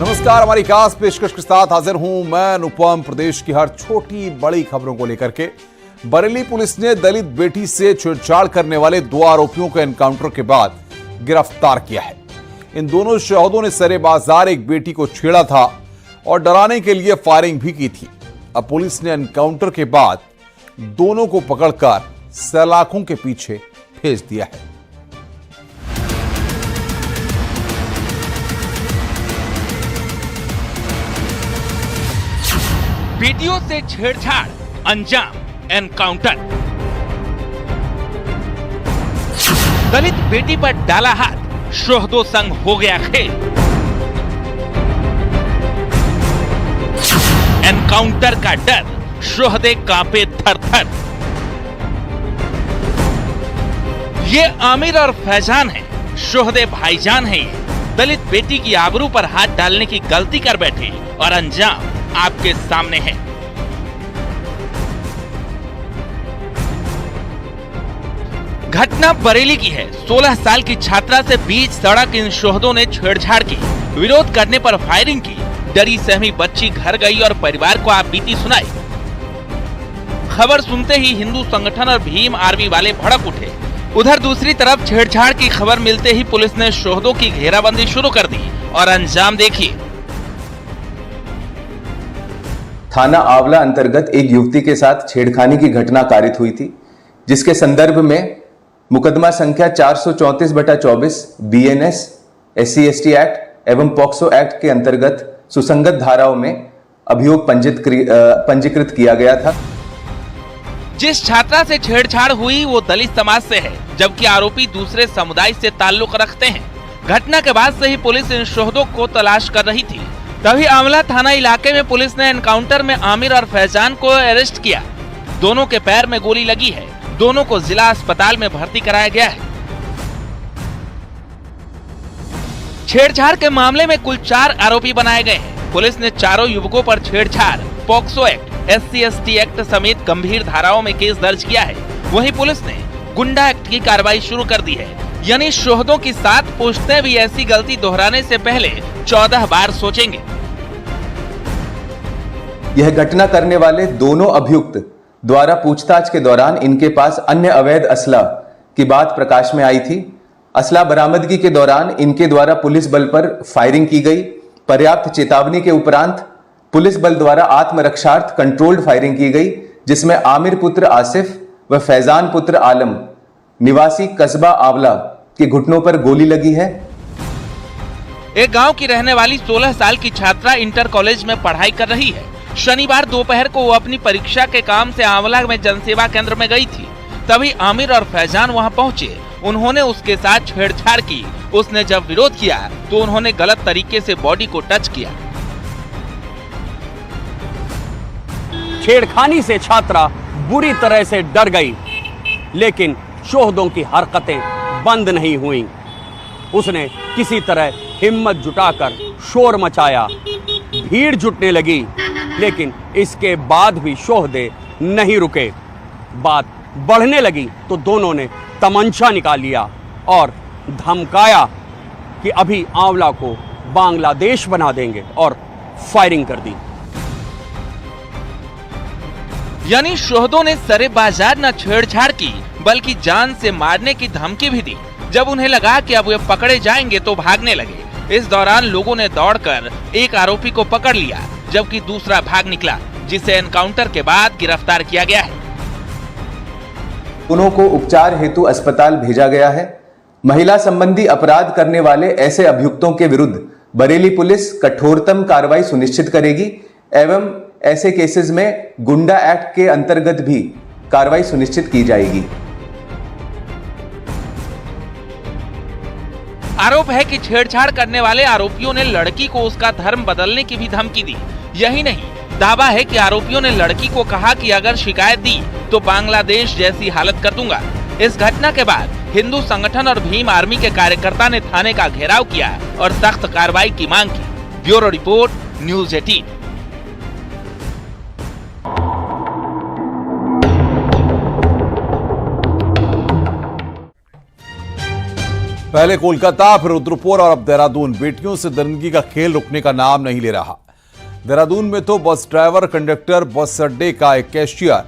नमस्कार, हमारी खास पेशकश के साथ हाजिर हूं मैं अनुपम। प्रदेश की हर छोटी बड़ी खबरों को लेकर के बरेली पुलिस ने दलित बेटी से छेड़छाड़ करने वाले 2 आरोपियों को एनकाउंटर के बाद गिरफ्तार किया है। इन दोनों शहदों ने सरे बाजार एक बेटी को छेड़ा था और डराने के लिए फायरिंग भी की थी। अब पुलिस ने एनकाउंटर के बाद दोनों को पकड़कर सलाखों के पीछे भेज दिया है। बेटियों से छेड़छाड़, अंजाम एनकाउंटर। दलित बेटी पर डाला हाथ, शोहदों संग हो गया खेल। एनकाउंटर का डर, शोहदे कांपे थर-थर। ये आमिर और फैजान हैं, शोहदे भाईजान हैं। ये दलित बेटी की आबरू पर हाथ डालने की गलती कर बैठे और अंजाम आपके सामने है। घटना बरेली की है। 16 साल की छात्रा से बीच सड़क इन शोहदों ने छेड़छाड़ की, विरोध करने पर फायरिंग की। डरी सहमी बच्ची घर गई और परिवार को आप बीती सुनाई। खबर सुनते ही हिंदू संगठन और भीम आर्मी वाले भड़क उठे। उधर दूसरी तरफ छेड़छाड़ की खबर मिलते ही पुलिस ने शोहदों की घेराबंदी शुरू कर दी और अंजाम देखिए। थाना आंवला अंतर्गत एक युवती के साथ छेड़खानी की घटना कारित हुई थी, जिसके संदर्भ में मुकदमा संख्या 434/24 BNS SC/ST एक्ट एवं पॉक्सो एक्ट के अंतर्गत सुसंगत धाराओं में अभियोग पंजीकृत किया गया था। जिस छात्रा से छेड़छाड़ हुई वो दलित समाज से है, जबकि आरोपी दूसरे समुदाय से ताल्लुक रखते हैं। घटना के बाद से ही पुलिस इन शोहदों को तलाश कर रही थी। तभी आंवला थाना इलाके में पुलिस ने एनकाउंटर में आमिर और फैजान को अरेस्ट किया। दोनों के पैर में गोली लगी है। दोनों को जिला अस्पताल में भर्ती कराया गया है। छेड़छाड़ के मामले में कुल 4 आरोपी बनाए गए हैं। पुलिस ने चारों युवकों पर छेड़छाड़, पॉक्सो एक्ट, SC/ST एक्ट समेत गंभीर धाराओं में केस दर्ज किया है। वहीं पुलिस ने गुंडा एक्ट की कार्रवाई शुरू कर दी है। यानी शोहदों की 7 पुश्तें भी ऐसी गलती दोहराने से पहले 14 बार सोचेंगे। यह घटना करने वाले दोनों अभियुक्त द्वारा पूछताछ के दौरान इनके पास अन्य अवैध असला की बात प्रकाश में आई थी। असला बरामदगी के दौरान इनके द्वारा पुलिस बल पर फायरिंग की गई। पर्याप्त चेतावनी के उपरांत पुलिस बल द्वारा आत्मरक्षार्थ कंट्रोल्ड फायरिंग की गई, जिसमें आमिर पुत्र आसिफ व फैजान पुत्र आलम निवासी कस्बा आंवला के घुटनों पर गोली लगी है। एक गांव की रहने वाली 16 साल की छात्रा इंटर कॉलेज में पढ़ाई कर रही है। शनिवार दोपहर को वो अपनी परीक्षा के काम से आंवला में जनसेवा केंद्र में गई थी। तभी आमिर और फैजान वहां पहुंचे। उन्होंने उसके साथ छेड़छाड़ की। उसने जब विरोध किया तो उन्होंने गलत तरीके से बॉडी को टच किया। छेड़खानी से छात्रा बुरी तरह से डर गई, लेकिन शोहदों की हरकतें बंद नहीं हुई। उसने किसी तरह हिम्मत जुटाकर शोर मचाया। भीड़ जुटने लगी, लेकिन इसके बाद भी शोहदे नहीं रुके। बात बढ़ने लगी तो दोनों ने तमंचा निकाल लिया और धमकाया कि अभी आंवला को बांग्लादेश बना देंगे और फायरिंग कर दी। यानी शोहदों ने सरे बाजार न छेड़छाड़ की, बल्कि जान से मारने की धमकी भी दी। जब उन्हें लगा कि अब वे पकड़े जाएंगे तो भागने लगे। इस दौरान लोगों ने दौड़कर एक आरोपी को पकड़ लिया, जबकि दूसरा भाग निकला, जिसे एनकाउंटर के बाद गिरफ्तार किया गया है। दोनों को उपचार हेतु अस्पताल भेजा गया है। महिला संबंधी अपराध करने वाले ऐसे अभियुक्तों के विरुद्ध बरेली पुलिस कठोरतम कार्रवाई सुनिश्चित करेगी एवं ऐसे केसेस में गुंडा एक्ट के अंतर्गत भी कार्रवाई सुनिश्चित की जाएगी। आरोप है कि छेड़छाड़ करने वाले आरोपियों ने लड़की को उसका धर्म बदलने की भी धमकी दी। यही नहीं, दावा है कि आरोपियों ने लड़की को कहा कि अगर शिकायत दी तो बांग्लादेश जैसी हालत कर दूंगा। इस घटना के बाद हिंदू संगठन और भीम आर्मी के कार्यकर्ता ने थाने का घेराव किया और सख्त कार्रवाई की मांग की। Bureau report, news 18। पहले कोलकाता, फिर रुद्रपुर और अब देहरादून। बेटियों से दरिंदगी का खेल रुकने का नाम नहीं ले रहा। देहरादून में तो बस ड्राइवर, कंडक्टर, बस अड्डे का एक कैशियर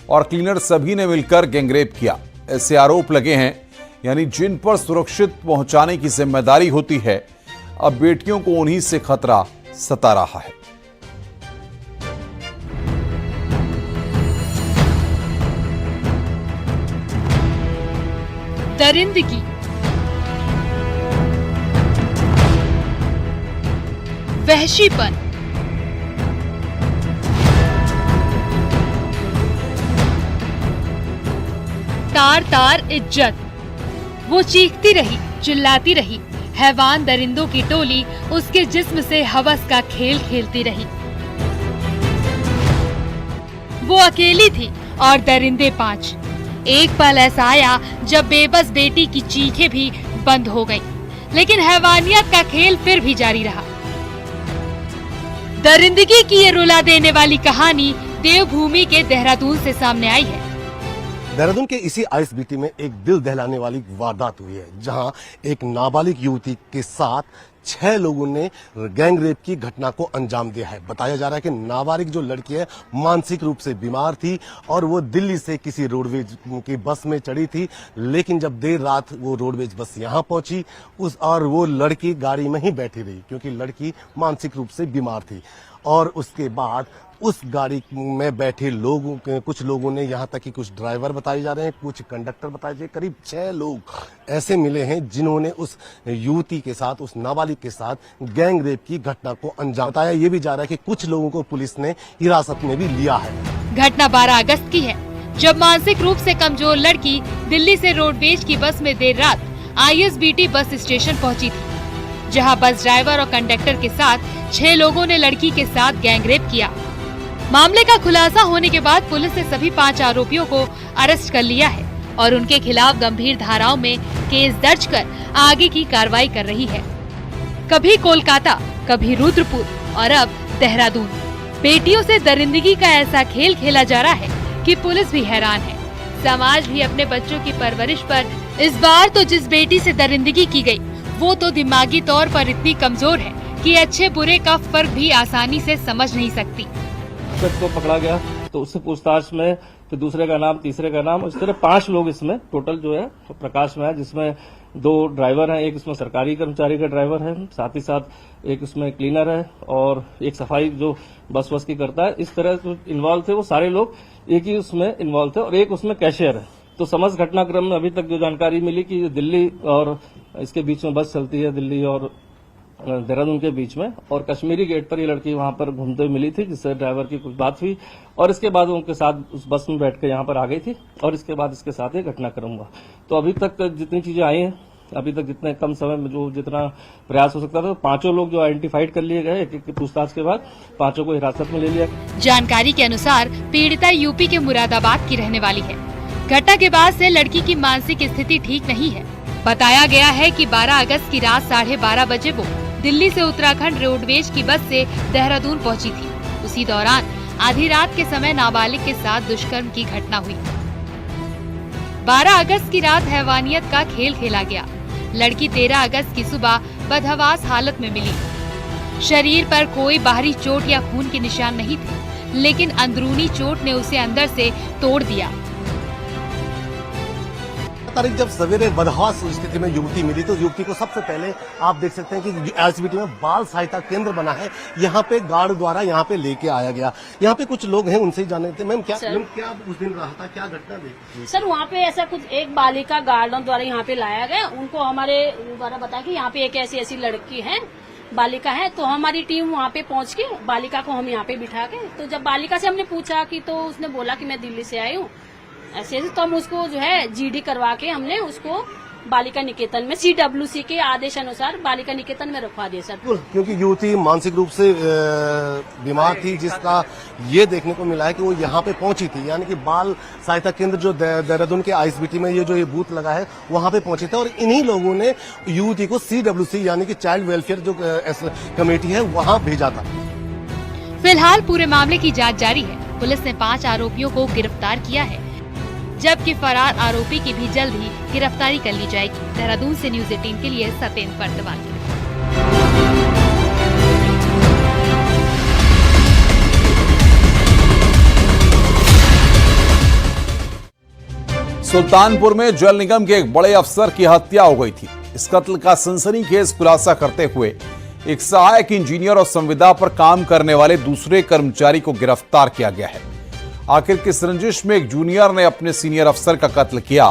और क्लीनर सभी ने मिलकर गैंगरेप किया। ऐसे आरोप लगे हैं, यानी जिन पर सुरक्षित पहुंचाने की जिम्मेदारी होती है, अब बेटियों को उन्हीं से खतरा सता रहा है। दरिंदगी, वहशीपन, तार तार इज्जत। वो चीखती रही, चिल्लाती रही। हैवान दरिंदों की टोली उसके जिस्म से हवस का खेल खेलती रही। वो अकेली थी और दरिंदे 5। एक पल ऐसा आया जब बेबस बेटी की चीखें भी बंद हो गईं, लेकिन हैवानियत का खेल फिर भी जारी रहा। दरिंदगी की ये रुला देने वाली कहानी देवभूमि के देहरादून से सामने आई है। देहरादून के इसी आईएसबीटी में एक दिल दहलाने वाली वारदात हुई है, जहां एक नाबालिग युवती के साथ 6 लोगों ने गैंग रेप की घटना को अंजाम दिया है। बताया जा रहा है कि नाबालिग जो लड़की है मानसिक रूप से बीमार थी और वो दिल्ली से किसी रोडवेज की बस में चढ़ी थी, लेकिन जब देर रात वो रोडवेज बस यहां पहुंची और वो लड़की गाड़ी में ही बैठी रही, क्योंकि लड़की मानसिक रूप से बीमार थी। और उसके बाद उस गाड़ी में बैठे कुछ लोगों ने, यहाँ तक कि कुछ ड्राइवर बताए जा रहे हैं, कुछ कंडक्टर बताए जा रहे हैं, करीब 6 लोग ऐसे मिले हैं जिन्होंने उस युवती के साथ, उस नाबालिग के साथ गैंग रेप की घटना को अंजाम। बताया ये भी जा रहा है कि कुछ लोगों को पुलिस ने हिरासत में भी लिया है। घटना 12 अगस्त की है, जब मानसिक रूप से कमजोर लड़की दिल्ली से रोडवेज की बस में देर रात आईएसबीटी बस स्टेशन पहुंची थी, जहां बस ड्राइवर और कंडक्टर के साथ 6 लोगों ने लड़की के साथ गैंगरेप किया। मामले का खुलासा होने के बाद पुलिस ने सभी 5 आरोपियों को अरेस्ट कर लिया है और उनके खिलाफ गंभीर धाराओं में केस दर्ज कर आगे की कार्रवाई कर रही है। कभी कोलकाता, कभी रुद्रपुर और अब देहरादून। बेटियों से दरिंदगी का ऐसा खेल खेला जा रहा है कि पुलिस भी हैरान है। समाज भी अपने बच्चों की परवरिश पर। इस बार तो जिस बेटी से दरिंदगी की गई, वो तो दिमागी तौर पर इतनी कमजोर है कि अच्छे बुरे का फर्क भी आसानी से समझ नहीं सकती। को पकड़ा गया तो उससे पूछताछ में फिर दूसरे का नाम, तीसरे का नाम, इस तरह 5 लोग इसमें टोटल जो है प्रकाश में है, जिसमें 2 ड्राइवर हैं, एक इसमें सरकारी कर्मचारी का ड्राइवर है, साथ ही साथ एक उसमें क्लीनर है और एक सफाई जो बस की करता है। इस तरह जो इन्वॉल्व थे वो सारे लोग एक ही उसमें इन्वॉल्व थे और एक उसमें कैशियर है। तो समस्त घटनाक्रम में अभी तक जो जानकारी मिली कि दिल्ली और इसके बीच में बस चलती है, दिल्ली और देहरादून के बीच में, और कश्मीरी गेट पर ये लड़की वहां पर घूमते हुए मिली थी, जिससे ड्राइवर की कुछ बात हुई और इसके बाद उनके साथ उस बस में बैठ कर यहाँ पर आ गई थी और इसके बाद इसके साथ ये घटनाक्रम हुआ। तो अभी तक जितनी चीजें आई हैं, अभी तक जितने कम समय में जो जितना प्रयास हो सकता था, 5 लोग जो आइडेंटिफाइड कर लिए गए। एक पूछताछ के बाद 5 को हिरासत में ले लिया। जानकारी के अनुसार पीड़िता यूपी के मुरादाबाद की रहने वाली है। घटना के बाद से लड़की की मानसिक स्थिति ठीक नहीं है। बताया गया है कि 12 अगस्त की रात 12:30 बजे वो दिल्ली से उत्तराखंड रोडवेज की बस से देहरादून पहुंची थी। उसी दौरान आधी रात के समय नाबालिग के साथ दुष्कर्म की घटना हुई। 12 अगस्त की रात हैवानियत का खेल खेला गया। लड़की 13 अगस्त की सुबह बदहवास हालत में मिली। शरीर पर कोई बाहरी चोट या खून के निशान नहीं थे, लेकिन अंदरूनी चोट ने उसे अंदर से तोड़ दिया। तारीख जब सवेरे बदहवास स्थिति में युवती मिली, तो युवती को सबसे पहले आप देख सकते हैं कि आईएसबीटी में बाल सहायता केंद्र बना है, यहाँ पे गार्ड द्वारा यहाँ पे लेके आया गया। यहाँ पे कुछ लोग हैं, उनसे ही जाने थे। मैम क्या उस दिन रहा था, क्या घटना देखी? सर वहाँ पे ऐसा कुछ एक बालिका गार्डन द्वारा यहाँ पे लाया गया। उनको हमारे द्वारा बताया कि यहाँ पे एक ऐसी लड़की है, बालिका है। तो हमारी टीम वहाँ पे पहुँच के बालिका को हम यहाँ पे बिठा के, तो जब बालिका से हमने पूछा कि, तो उसने बोला कि मैं दिल्ली से आई हूँ ऐसे। तो हम उसको जो है जीडी करवा के हमने उसको बालिका निकेतन में CWC के आदेश अनुसार बालिका निकेतन में रखवा दिया सर। क्योंकि युवती मानसिक रूप से बीमार थी, जिसका ये देखने को मिला है कि वो यहाँ पे पहुंची थी, यानी कि बाल सहायता केंद्र जो देहरादून के आईएसबीटी में ये बूथ लगा है, वहाँ पे पहुंचे थे और इन्हीं लोगों ने युवती को CWC यानी कि चाइल्ड वेलफेयर जो कमेटी है वहाँ भेजा था। फिलहाल पूरे मामले की जाँच जारी है। पुलिस ने 5 आरोपियों को गिरफ्तार किया है। जबकि फरार आरोपी की भी जल्द ही गिरफ्तारी कर ली जाएगी। देहरादून से न्यूज 18 के लिए सत्येंद्र वर्तमान। सुल्तानपुर में जल निगम के एक बड़े अफसर की हत्या हो गई थी। इस कत्ल का सनसनीखेज खुलासा करते हुए एक सहायक इंजीनियर और संविदा पर काम करने वाले दूसरे कर्मचारी को गिरफ्तार किया गया है। आखिर किस रंजिश में एक जूनियर ने अपने सीनियर अफसर का कत्ल किया?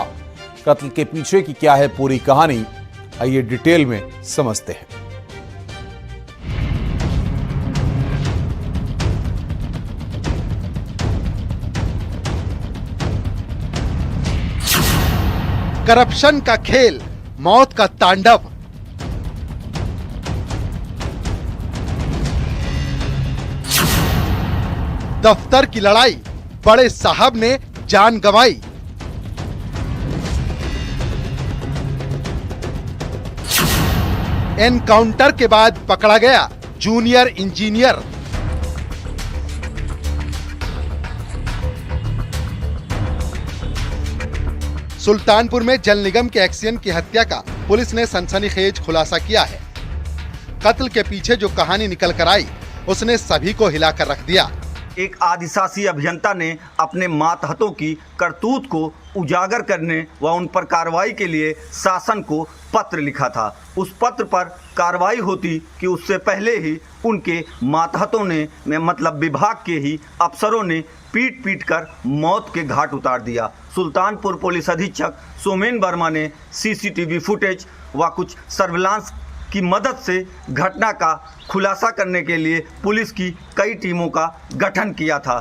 कत्ल के पीछे की क्या है पूरी कहानी, आइए डिटेल में समझते हैं। करप्शन का खेल, मौत का तांडव। दफ्तर की लड़ाई, बड़े साहब ने जान गंवाई। एनकाउंटर के बाद पकड़ा गया जूनियर इंजीनियर। सुल्तानपुर में जल निगम के एक्सियन की हत्या का पुलिस ने सनसनीखेज खुलासा किया है। कत्ल के पीछे जो कहानी निकल कर आई उसने सभी को हिलाकर रख दिया। एक आदिशासी अभियंता ने अपने मातहतों की करतूत को उजागर करने व उन पर कार्रवाई के लिए शासन को पत्र लिखा था। उस पत्र पर कार्रवाई होती कि उससे पहले ही उनके मातहतों ने मतलब विभाग के ही अफसरों ने पीट पीट कर मौत के घाट उतार दिया। सुल्तानपुर पुलिस अधीक्षक सोमेन वर्मा ने सीसीटीवी फुटेज व कुछ सर्विलांस की मदद से घटना का खुलासा करने के लिए पुलिस की कई टीमों का गठन किया था।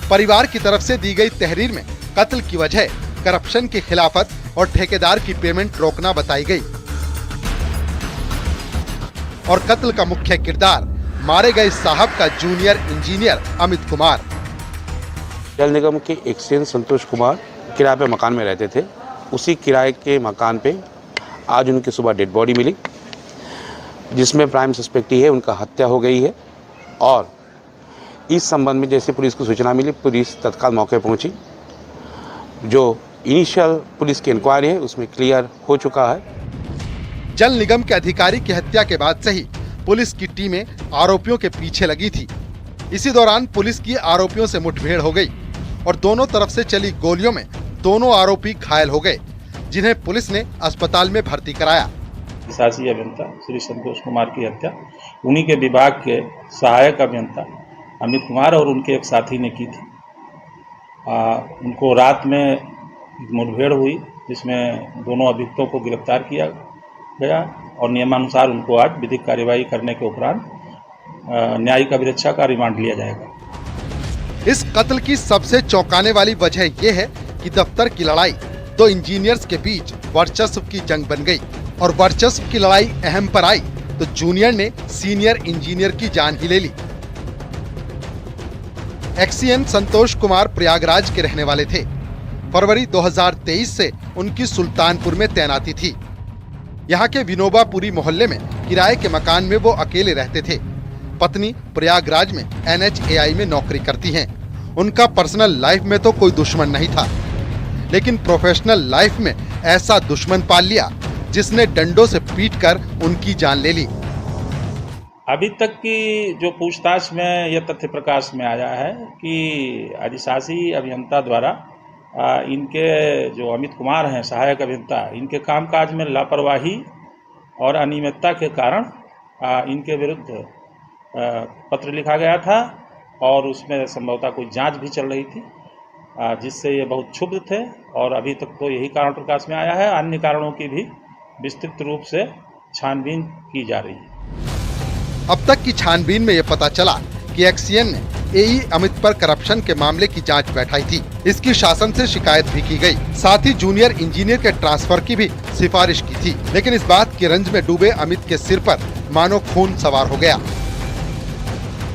परिवार की तरफ से दी गई तहरीर में कत्ल की वजह करप्शन की खिलाफत और ठेकेदार की पेमेंट रोकना बताई गई और कत्ल का मुख्य किरदार मारे गए साहब का जूनियर इंजीनियर अमित कुमार। जल निगम के एक्सियन संतोष कुमार किराए पे मकान में रहते थे। उसी किराए के मकान पे आज उनकी सुबह डेड बॉडी मिली, जिसमें प्राइम सस्पेक्ट ही है उनका हत्या हो गई है। और इस संबंध में जैसे पुलिस को सूचना मिली, पुलिस तत्काल मौके पहुंची। जो इनिशियल पुलिस की इंक्वायरी है उसमें क्लियर हो चुका है। जल निगम के अधिकारी की हत्या के बाद से ही पुलिस की टीमें आरोपियों के पीछे लगी थी। इसी दौरान पुलिस की आरोपियों से मुठभेड़ हो गई और दोनों तरफ से चली गोलियों में दोनों आरोपी घायल हो गए, जिन्हें पुलिस ने अस्पताल में भर्ती कराया। शासी अभियंता श्री संतोष कुमार की हत्या उन्हीं के विभाग के सहायक अभियंता अमित कुमार और उनके एक साथी ने की थी। उनको रात में मुठभेड़ हुई, जिसमें दोनों अभियुक्तों को गिरफ्तार किया गया और नियमानुसार उनको आज विधिक कार्यवाही करने के उपरांत न्यायिक अभिरक्षा का रिमांड लिया जाएगा। इस कत्ल की सबसे चौंकाने वाली वजह यह है कि दफ्तर की लड़ाई दो इंजीनियर्स के बीच वर्चस्व की जंग बन गई और वर्चस्व की लड़ाई अहम पर आई तो जूनियर ने सीनियर इंजीनियर की जान ही ले ली। एक्सियन संतोष कुमार प्रयागराज के रहने वाले थे। फरवरी 2023 से उनकी सुल्तानपुर में तैनाती थी। यहाँ के विनोबापुरी मोहल्ले में किराए के मकान में वो अकेले रहते थे। पत्नी प्रयागराज में NHAI में नौकरी करती हैं। उनका पर्सनल लाइफ में तो कोई दुश्मन नहीं था, लेकिन प्रोफेशनल लाइफ में ऐसा दुश्मन पाल लिया जिसने डंडों से पीटकर उनकी जान ले ली। अभी तक की जो पूछताछ में यह तथ्य प्रकाश में आया है कि अधिशासी अभियंता द्वारा इनके जो अमित कुमार हैं सहायक अभियंता, इनके कामकाज में लापरवाही और अनियमितता के कारण इनके विरुद्ध पत्र लिखा गया था और उसमें संभवतः कोई जांच भी चल रही थी, जिससे ये बहुत क्षुब्ध थे और अभी तक तो यही कारण प्रकाश में आया है। अन्य कारणों की भी विस्तृत रूप से छानबीन की जा रही है। अब तक की छानबीन में यह पता चला कि एक्सियन ने AE अमित पर करप्शन के मामले की जांच बैठाई थी। इसकी शासन से शिकायत भी की गई। साथ ही जूनियर इंजीनियर के ट्रांसफर की भी सिफारिश की थी, लेकिन इस बात के रंज में डूबे अमित के सिर पर मानो खून सवार हो गया।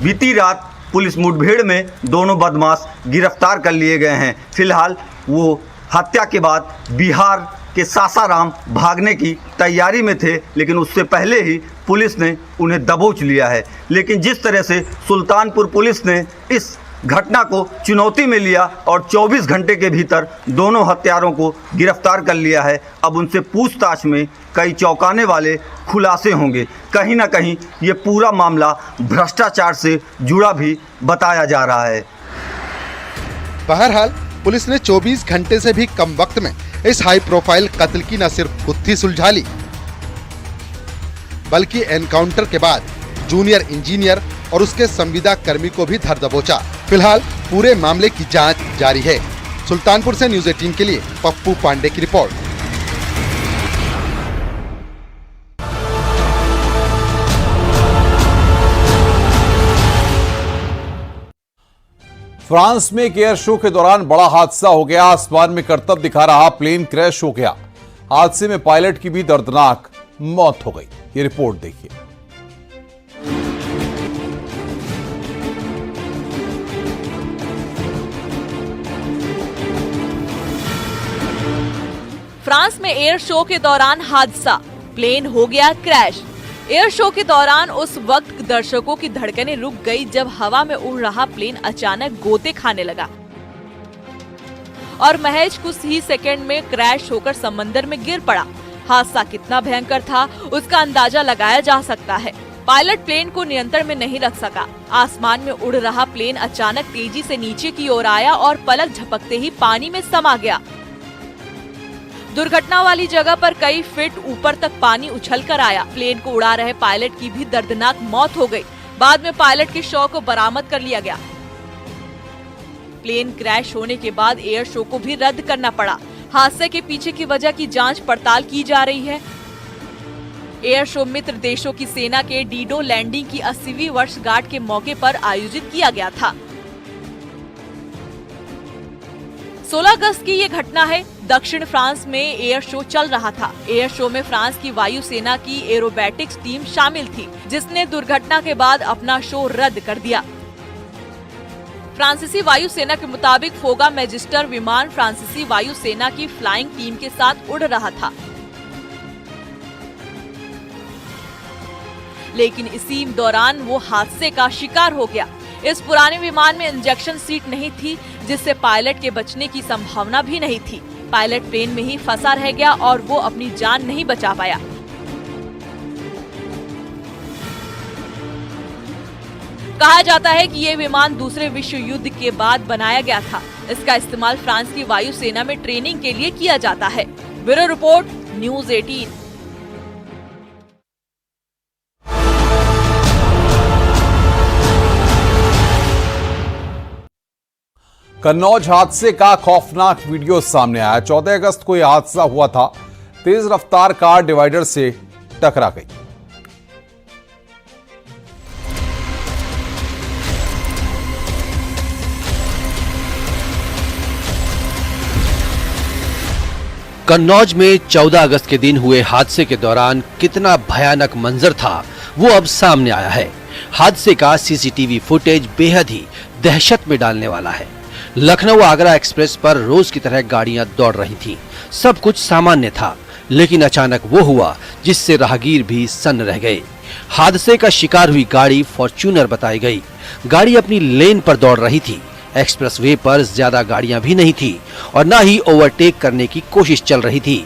बीती रात पुलिस मुठभेड़ में दोनों बदमाश गिरफ्तार कर लिए गए हैं। फिलहाल वो हत्या के बाद बिहार के सासाराम भागने की तैयारी में थे, लेकिन उससे पहले ही पुलिस ने उन्हें दबोच लिया है। लेकिन जिस तरह से सुल्तानपुर पुलिस ने इस घटना को चुनौती में लिया और 24 घंटे के भीतर दोनों हत्यारों को गिरफ्तार कर लिया है। अब उनसे पूछताछ में कई चौंकाने वाले खुलासे होंगे। कहीं ना कहीं ये पूरा मामला भ्रष्टाचार से जुड़ा भी बताया जा रहा है। बहरहाल पुलिस ने 24 घंटे से भी कम वक्त में इस हाई प्रोफाइल कत्ल की न सिर्फ गुत्थी सुलझा ली, बल्कि एनकाउंटर के बाद जूनियर इंजीनियर और उसके संविदा कर्मी को भी धर दबोचा। फिलहाल पूरे मामले की जांच जारी है। सुल्तानपुर से न्यूज़ 18 के लिए पप्पू पांडे की रिपोर्ट। फ्रांस में एक एयर शो के दौरान बड़ा हादसा हो गया। आसमान में करतब दिखा रहा प्लेन क्रैश हो गया। हादसे में पायलट की भी दर्दनाक मौत हो गई। ये रिपोर्ट देखिए। फ्रांस में एयर शो के दौरान हादसा, प्लेन हो गया क्रैश। एयर शो के दौरान उस वक्त दर्शकों की धड़कनें रुक गई जब हवा में उड़ रहा प्लेन अचानक गोते खाने लगा और महज कुछ ही सेकंड में क्रैश होकर समंदर में गिर पड़ा। हादसा कितना भयंकर था उसका अंदाजा लगाया जा सकता है। पायलट प्लेन को नियंत्रण में नहीं रख सका। आसमान में उड़ रहा प्लेन अचानक तेजी से नीचे की ओर आया और पलक झपकते ही पानी में समा गया। दुर्घटना वाली जगह पर कई फीट ऊपर तक पानी उछल कर आया। प्लेन को उड़ा रहे पायलट की भी दर्दनाक मौत हो गई। बाद में पायलट के शव को बरामद कर लिया गया। प्लेन क्रैश होने के बाद एयर शो को भी रद्द करना पड़ा। हादसे के पीछे की वजह की जांच पड़ताल की जा रही है। एयर शो मित्र देशों की सेना के डीडो लैंडिंग की 80वीं वर्षगांठ के मौके पर आयोजित किया गया था। 16 अगस्त की ये घटना है। दक्षिण फ्रांस में एयर शो चल रहा था। एयर शो में फ्रांस की वायुसेना की एरोबैटिक्स टीम शामिल थी, जिसने दुर्घटना के बाद अपना शो रद्द कर दिया। फ्रांसीसी वायुसेना के मुताबिक फोगा मैजिस्टर विमान फ्रांसीसी वायुसेना की फ्लाइंग टीम के साथ उड़ रहा था, लेकिन इसी दौरान वो हादसे का शिकार हो गया। इस पुराने विमान में इंजेक्शन सीट नहीं थी, जिससे पायलट के बचने की संभावना भी नहीं थी। पायलट प्लेन में ही फंसा रह गया और वो अपनी जान नहीं बचा पाया। कहा जाता है कि ये विमान दूसरे विश्व युद्ध के बाद बनाया गया था। इसका इस्तेमाल फ्रांस की वायुसेना में ट्रेनिंग के लिए किया जाता है। Bureau report, news 18। कन्नौज हादसे का खौफनाक वीडियो सामने आया। 14 अगस्त को यह हादसा हुआ था। तेज रफ्तार कार डिवाइडर से टकरा गई। कन्नौज में 14 अगस्त के दिन हुए हादसे के दौरान कितना भयानक मंजर था वो अब सामने आया है। हादसे का सीसीटीवी फुटेज बेहद ही दहशत में डालने वाला है। लखनऊ आगरा एक्सप्रेस पर रोज की तरह गाड़ियां दौड़ रही थीं। सब कुछ सामान्य था, लेकिन अचानक वो हुआ जिससे राहगीर भी सन्न रह गए। हादसे का शिकार हुई गाड़ी फॉर्च्यूनर बताई गई। गाड़ी अपनी लेन पर दौड़ रही थी। एक्सप्रेसवे पर ज्यादा गाड़ियां भी नहीं थी और न ही ओवरटेक करने की कोशिश चल रही थी।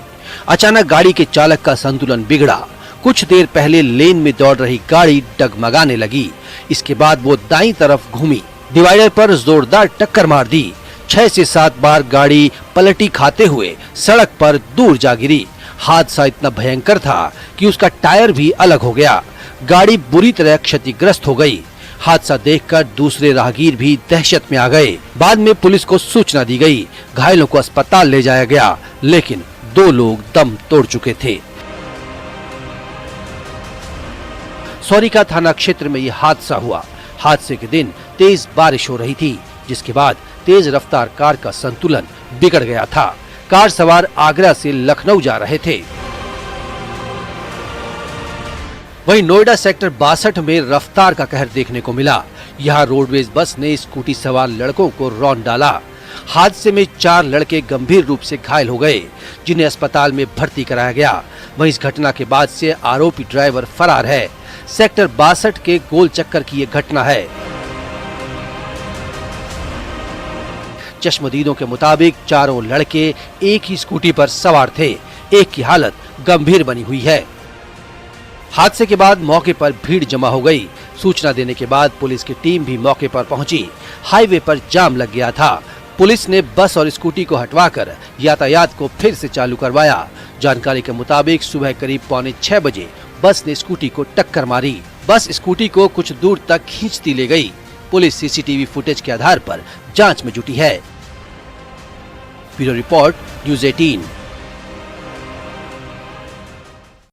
अचानक गाड़ी के चालक का संतुलन बिगड़ा। कुछ देर पहले लेन में दौड़ रही गाड़ी डगमगाने लगी। इसके बाद वो दाईं तरफ घूमी, डिवाइडर पर जोरदार टक्कर मार दी। 6 से 7 बार गाड़ी पलटी खाते हुए सड़क पर दूर जा गिरी। हादसा इतना भयंकर था कि उसका टायर भी अलग हो गया। गाड़ी बुरी तरह क्षतिग्रस्त हो गई। हादसा देखकर दूसरे राहगीर भी दहशत में आ गए। बाद में पुलिस को सूचना दी गई। घायलों को अस्पताल ले जाया गया, लेकिन 2 लोग दम तोड़ चुके थे। सौरिका थाना क्षेत्र में यह हादसा हुआ। हादसे के दिन तेज बारिश हो रही थी, जिसके बाद तेज रफ्तार कार का संतुलन बिगड़ गया था। कार सवार आगरा से लखनऊ जा रहे थे। वहीं नोएडा सेक्टर 62 में रफ्तार का कहर देखने को मिला। यहाँ रोडवेज बस ने स्कूटी सवार लड़कों को रौंद डाला। हादसे में 4 लड़के गंभीर रूप से घायल हो गए, जिन्हें अस्पताल में भर्ती कराया गया। वहीं इस घटना के बाद से आरोपी ड्राइवर फरार है। सेक्टर 62 के गोल चक्कर की ये घटना है। चश्मदीदों के मुताबिक चारों लड़के एक ही स्कूटी पर सवार थे। एक की हालत गंभीर बनी हुई है। हादसे के बाद मौके पर भीड़ जमा हो गई। सूचना देने के बाद पुलिस की टीम भी मौके पर पहुंची। हाईवे पर जाम लग गया था। पुलिस ने बस और स्कूटी को हटवाकर यातायात को फिर से चालू करवाया। जानकारी के मुताबिक सुबह करीब 5:45 बजे बस ने स्कूटी को टक्कर मारी। बस स्कूटी को कुछ दूर तक खींचती ले गई। पुलिस सीसीटीवी फुटेज के आधार पर जांच में जुटी है। Bureau report, news 18।